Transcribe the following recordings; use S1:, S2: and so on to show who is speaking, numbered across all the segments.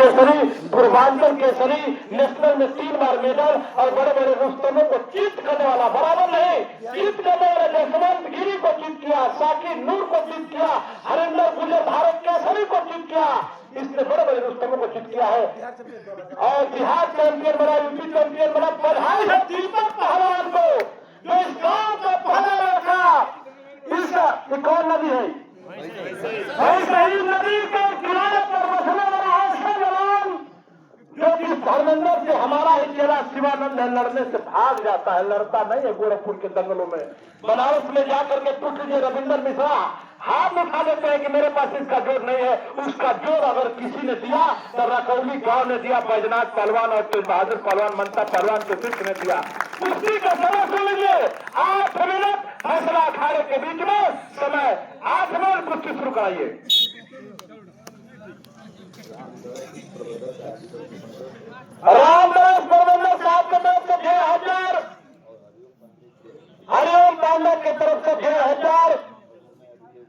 S1: Kesari, Purvanchal Kesari, national में 3 बार medal और बड़े बड़े रुस्तमों को जीत करने वाला, बराबर नहीं जीत करने वाले जसवंत गिरी को जीत किया, साकिब नूर को जीत किया, हरिंदर गुजर भारत केसरी को जीत किया। इसने बड़े बड़े रुस्तमों को जीत किया है और बिहार चैंपियन बना, यूपी चैंपियन बना। बधाई है दीपक पहलवान को जो इस गांव का पहला लड़का। इस कौन नदी है? सही नदी के किनारे पर बसने वाला ऐसा जवान जो कि धर्मेंद्र से हमारा ही चेला शिवानंद है, लड़ने से भाग जाता है, लड़ता नहीं है। गोरखपुर के दंगलों में बनारस में जाकर के टूट लीजिए, रविंदर मिश्रा हाथ उठा देते हैं कि मेरे पास इसका जोर नहीं है। उसका जोर अगर किसी ने दिया तो रकौली गांव ने दिया, बैजनाथ पहलवान और तेज बहादुर पहलवान, मनता पहलवान के शिष्य ने दिया। कुश्ती का समय सुन लीजिए, 8 मिनट फैसला अखाड़े के बीच में समय, 8 मिनट कुश्ती शुरू कराइए। रामदास परमेंद्र साहब की तरफ से 6000, हरिओम पांडे की तरफ से 6000।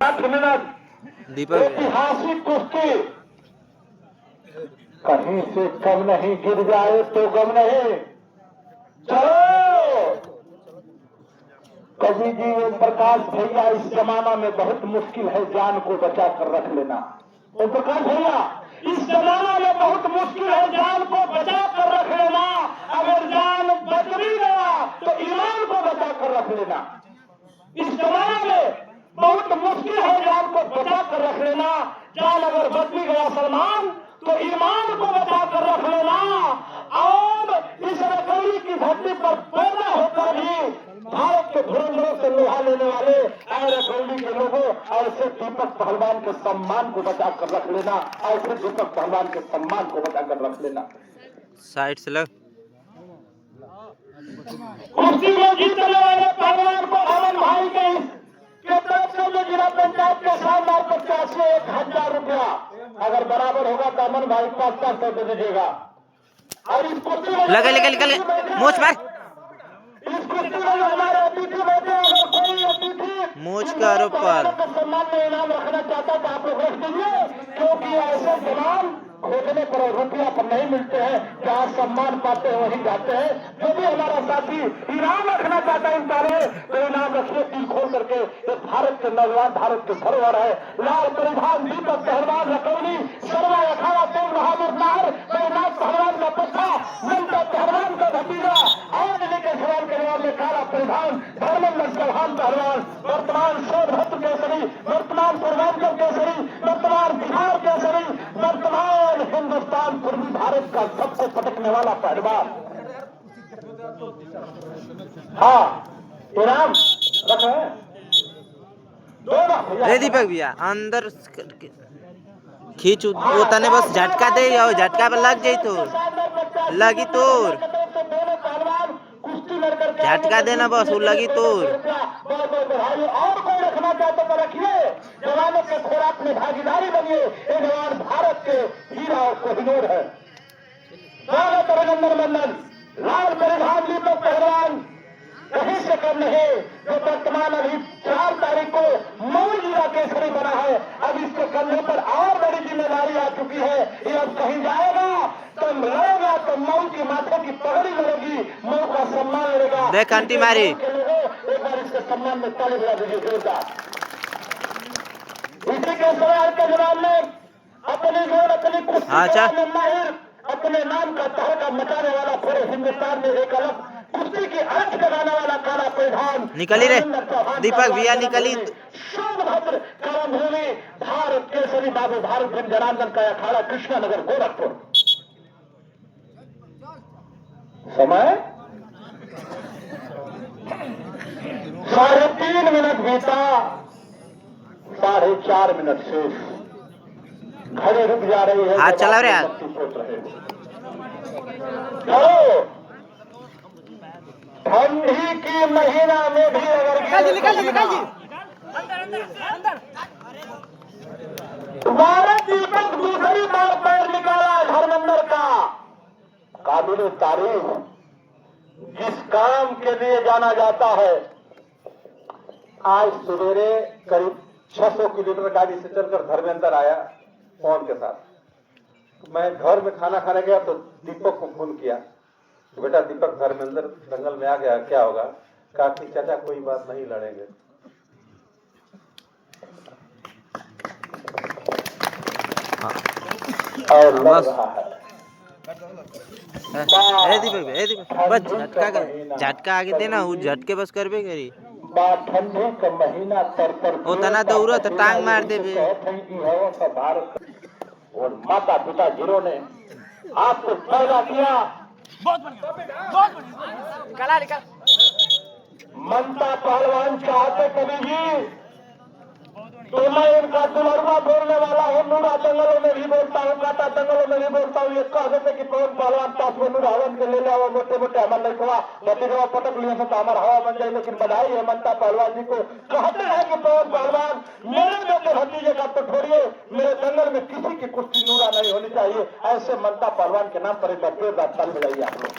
S1: 8 मिनट ऐतिहासिक कुश्ती, कहीं से कम नहीं, गिर जाए तो गम नहीं। चलो कवि जी ओम प्रकाश भैया, इस जमाना में बहुत मुश्किल है जान को बचा कर रख लेना। ओम प्रकाश भैया, इस जमाना में बहुत मुश्किल है जान को बचा कर रख लेना। अगर जान बच भी गया तो ईमान को बचा कर रख लेना। इस जमाना में बहुत मुश्किल है जान को बचा कर रख लेना। जान अगर बच भी गया सलमान तो ईमान को बचा कर रख लेना। और इस रकौली की धरती पर पैदा होकर भी भारत के धुरंधरों से लोहा लेने वाले रकौली के लोगों, ऐसे दीपक पहलवान के सम्मान को बचा कर रख लेना, ऐसे दीपक पहलवान के सम्मान को बचा कर रख लेना।
S2: साइड से लग
S1: कुश्ती में जीतने वाले पहलवान को अमन भाई के तरफ से जो जिला पंचायत के शानदार 85,000 रुपया, अगर बराबर होगा तो अमन भाई 500 दे दीजिएगा। और इस कुश्ती में
S2: लगे मोच मार,
S1: इस कुश्ती में हमारे अतिथि बैठे, अगर कोई अतिथि
S2: मोच का आरोप पर
S1: सम्मान में इनाम रखना चाहता तो आप लोग रख दीजिए, क्योंकि ऐसे जवान खोजने पर और रुपया पर नहीं मिलते हैं। जहाँ सम्मान पाते हैं वहीं जाते हैं। जो भी हमारा साथी इनाम रखना चाहता है इंसाने तो इनाम रखिए दिल खोल करके। ये भारत के नौजवान, भारत के धरोहर है। लाल परिधान दीपक पहलवान रकौली, सर्वा अखाड़ा तेज बहादुर नार, बैजनाथ पहलवान का पत्था, मनता पहलवान का भतीजा, और के सवाल के जवाब में काला परिधान धर्मेंद्र चौहान पहलवान, वर्तमान सोनभद्र केसरी, वर्तमान पूर्वांचल केसरी, वर्तमान बिहार केसरी, वर्तमान हिंदुस्तान पूर्वी भारत का सबसे पटकने वाला पहलवान। हाँ इनाम रख रहे हैं।
S2: अरे दीपक भैया अंदर खींच होता ने, बस झटका दे, झटका पर लग जाई तो लगी तोर, झटका देना बस वो लगी तोर।
S1: और कोई रखना चाहते तो रखिए, जवानों के खुराक में भागीदारी बनिए। ये जवान भारत के हीरा और कोहिनूर है। स्वागत रविंदर मंडल, लाल परिधान दीपक पहलवान कहीं से कम नहीं, जो वर्तमान अभी 4 तारीख को मऊ जिला केसरी बना है। अब इसके कंधे पर और बड़ी जिम्मेदारी आ चुकी है। ये अब कहीं जाएगा तो लड़ेगा तो मऊ की माथे की पगड़ी लड़ेगी, मऊ का सम्मान लड़ेगा।
S2: देख आंटी मारी,
S1: एक बार इसके सम्मान में ताली बजा दीजिए जोरदार। इसी के सवाल के जवाब में अपनी जोर, अपनी कुश्ती में माहिर, अपने नाम का तहलका मचाने वाला, पूरे हिंदुस्तान में एक अलग कुश्ती की अर्थ लगाने वाला काला परिधान
S2: निकली रे दीपक भैया, निकली।
S1: सोनभद्र कर्मभूमि भारत केसरी बाबू भारत गंज जनार्दन का अखाड़ा कृष्णानगर गोरखपुर। समय 3.5 मिनट बीता, 4.5 मिनट शेष। घड़ी रुक जा रही है।
S2: हाथ चला रहे यार,
S1: सोच रहे चलो ठंडी की महीना में भी अगर तुम्हारा दीपक दूसरी बार पैर निकाला धर्मेंद्र का। काबिल तारीफ, जिस काम के लिए जाना जाता है। आज सवेरे करीब 600 किलोमीटर गाड़ी से चलकर धर्मेंद्र आया फोन के साथ।
S3: मैं घर में खाना खाने गया तो दीपक को फोन किया, तो बेटा दीपक धर्मेंद्र दंगल में आ गया, क्या होगा? कहा कि चाचा कोई बात नहीं, लड़ेंगे।
S1: और लड़ रहा है।
S2: बस झटका आगे देना, वो झटके बस करबे करी।
S1: ठंडी का महीना तर
S2: उतना दौड़ो तो टांग मार देबे।
S1: भारत और माता पिता जीरो ने आपको पैदा किया। मनता पहलवान चाहते कभी भी तो मैं इनका दुलरवा बोलने वाला हूँ। नूरा दंगलों में भी बोलता हूँ, काटा दंगलों में भी बोलता हूँ। ये कह देते कि पवन पहलवान पास में नूर हवन के ले लिया, मोटे मोटे हमारे नहीं हुआ भतीजा पटक लिया तो हमारा हवा बन जाए। लेकिन बधाई है मनता पहलवान जी को। कहते हैं कि पवन पहलवान मेरे बेटे भतीजे का तो छोड़िए, मेरे दंगल में किसी की कुश्ती नूरा नहीं होनी चाहिए। ऐसे मनता पहलवान के नाम पर एक बार जोरदार ताली बजाइए आप लोग।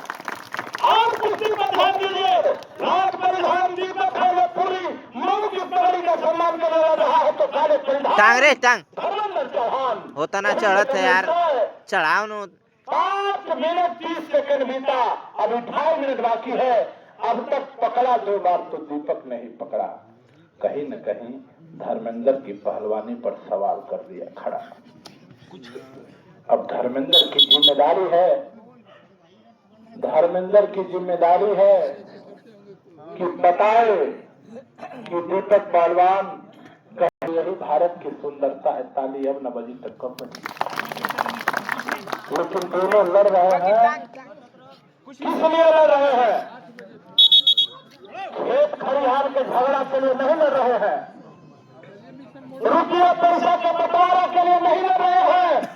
S1: और कुश्ती पर ध्यान दीजिए। राज परिधान दीपक है, पूरी मऊ की पगड़ी का सम्मान करने रहा है तो काले
S2: टांग रे टांग
S1: धर्मेंद्र चौहान
S2: होता ना चढ़त है यार, चढ़ाओ नो।
S1: 5 मिनट 30 सेकंड बीता, अभी 2.5 मिनट बाकी है। अब तक पकड़ा 2 बार तो दीपक नहीं पकड़ा। कहीं न कहीं धर्मेंद्र की पहलवानी पर सवाल कर दिया खड़ा। अब धर्मेंद्र की जिम्मेदारी है, धर्मेंद्र की जिम्मेदारी है कि बताए कि दीपक पहलवान का यही भारत की सुंदरता है। ताली अब न बजी तक कब बजी। लेकिन दोनों लड़ रहे हैं, किस लिए लड़ रहे हैं? खेत खलिहान के झगड़ा के लिए नहीं लड़ रहे हैं, रुपया पैसा के बंटवारा के लिए नहीं लड़ रहे हैं।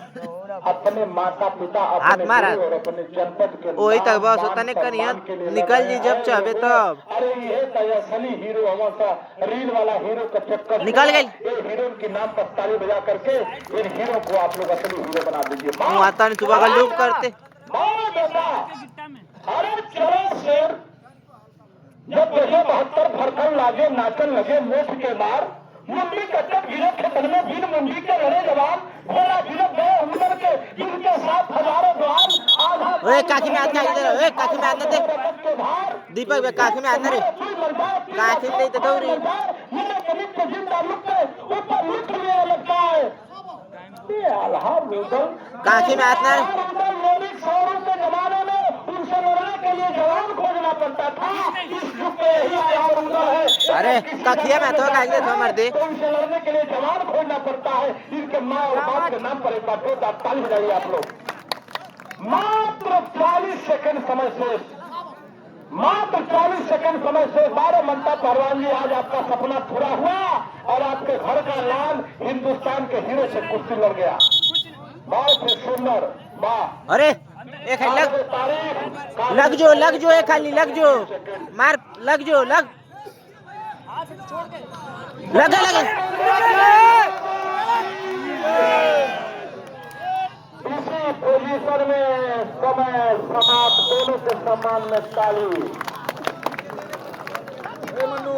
S1: अपने माता पिता, अपने गुरु और अपने जनपद के
S2: वही तक बस होता नहीं करिए, निकल जी जब चाहे तब।
S1: अरे ये तो असली हीरो हमारा रील वाला हीरो का चक्कर
S2: निकल गई।
S1: ये हीरो के नाम पर ताली बजा करके इन हीरो को आप लोग असली हीरो बना दीजिए।
S2: आता नहीं सुबह का लूप करते।
S1: अरे चलो शेर जब मुझे 72 फरकन लागे, नाचन लगे मोट के मार, मुंडी कच्चर गिरे खेतन में बिन मुंडी के लड़े जवान, घोड़ा गिरक गए उमर के इनके साथ हजारों जवान।
S2: ओए काकी में हाथ क्या इधर, ओए काकी में हाथ दे दीपक बे, काकी में हाथ रे काकी दे तो दौरी
S1: मेरे करीब के जिंदा लुकते ऊपर लुट लिए लगता है। ये आल्हा रूदल
S2: काकी में हाथ ना
S1: लेडीज शोरूम के जमाने में उनसे लड़ने के लिए जवान खोजना पड़ता था। इस युग में यही आया रूदल है।
S2: अरे कखिया में तो काकी दे तो मर दे।
S1: उनसे लड़ने के लिए जवान खोजना पड़ता है। इनके माँ और बाप के नाम पर एक बार जोरदार ताली बजाइए आप लोग। मात्र 40 सेकंड समय शेष, मात्र 40 सेकंड समय से 12 मनता पहलवान जी, आज आपका सपना पूरा हुआ और आपके घर का लाल हिंदुस्तान के हीरो से कुश्ती लड़ गया। बहुत ही सुंदर। वाह,
S2: अरे एक लग जो एक खाली लग जो मार लग जो लग लगे
S1: इसी पोजीशन में समय समाप्त, दोनों के सम्मान में ताली।
S4: मनु